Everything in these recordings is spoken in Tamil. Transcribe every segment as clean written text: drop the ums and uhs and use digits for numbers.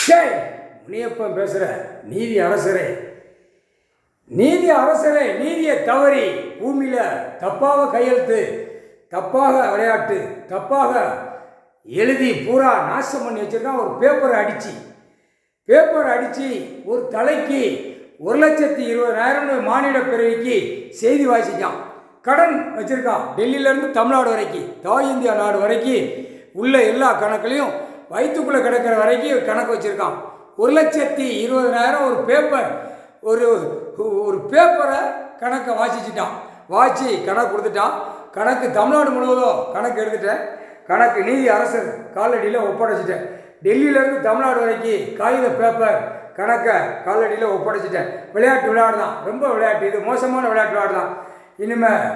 டேய் முனியப்பன் பேசுகிற நீதி அரசரே, நீதி அரசரே, நீதியை தவறி பூமியில் தப்பாக கையெழுத்து, தப்பாக விளையாட்டு, தப்பாக எழுதி பூரா நாசம் பண்ணி வச்சுருக்கான். ஒரு பேப்பரை அடித்து ஒரு தலைக்கு 1,20,000 மாநில பிறவிக்கு செய்தி வாசிக்கான். கடன் வச்சுருக்கான். டெல்லியிலேருந்து தமிழ்நாடு வரைக்கும், தாய் இந்தியா நாடு வரைக்கும் உள்ள எல்லா கணக்குலையும் வயிற்றுக்குள்ளே கிடக்கிற வரைக்கும் கணக்கு வச்சுருக்கான். 1,20,000 ஒரு பேப்பர், ஒரு பேப்பரை கணக்கை வாசிச்சிட்டான். கணக்கு கொடுத்துட்டான். கணக்கு தமிழ்நாடு முழுவதும் கணக்கு எடுத்துட்டேன். கணக்கு நீதி அரசர் காலடியில் ஒப்படைச்சிட்டேன். டெல்லியிலேருந்து தமிழ்நாடு வரைக்கும் காகித பேப்பர் கணக்கை காலடியில் ஒப்படைச்சிட்டேன். விளையாடு தான், ரொம்ப விளையாட்டு, இது மோசமான விளையாட்டு தான். இனிமேல்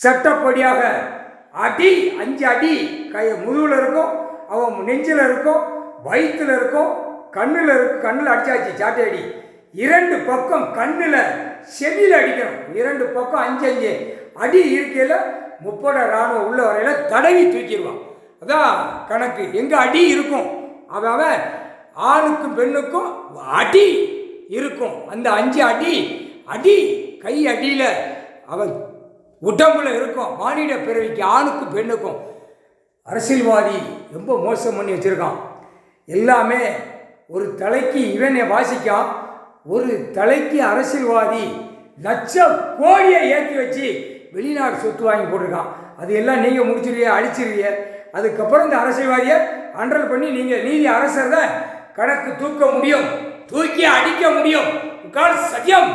சட்டப்படியாக அடி 5 அடி முதுகில் இருக்கும், அவன் நெஞ்சில் இருக்கும், வயிற்றில் இருக்கும், கண்ணில் அடிச்சாச்சு சாட்டை அடி. 2 பக்கம் கண்ணில் செவியில் அடிக்கணும். 2 பக்கம் 5 அடி இருக்கையில் 30 இராணுவ உள்ள வரையில் தடவி தூக்கிடுவான். அதான் கணக்கு. எங்கே அடி இருக்கும், அவன் ஆணுக்கும் பெண்ணுக்கும் அடி இருக்கும். அந்த 5 அடி கை அடியில் அவன் உடம்புல இருக்கும். மானிட பிறவிக்கு ஆணுக்கும் பெண்ணுக்கும். அரசியல்வாதி ரொம்ப மோசம் பண்ணி வச்சுருக்கான். எல்லாமே ஒரு தலைக்கு இவனை வாசிக்கான். ஒரு தலைக்கு அரசியல்வாதி லட்சம் கோடியை ஏற்றி வச்சு வெளிநாடு சொத்து வாங்கி போட்டிருக்கான். அது எல்லாம் நீங்கள் முடிச்சிருவீங்க, அடிச்சிருவீங்க. அதுக்கப்புறம் இந்த அரசியல்வாதியை அண்டல் பண்ணி நீங்கள் நீதி அரசர் தான் கணக்கு தூக்க முடியும், தூக்கி அடிக்க முடியும். சத்தியம்.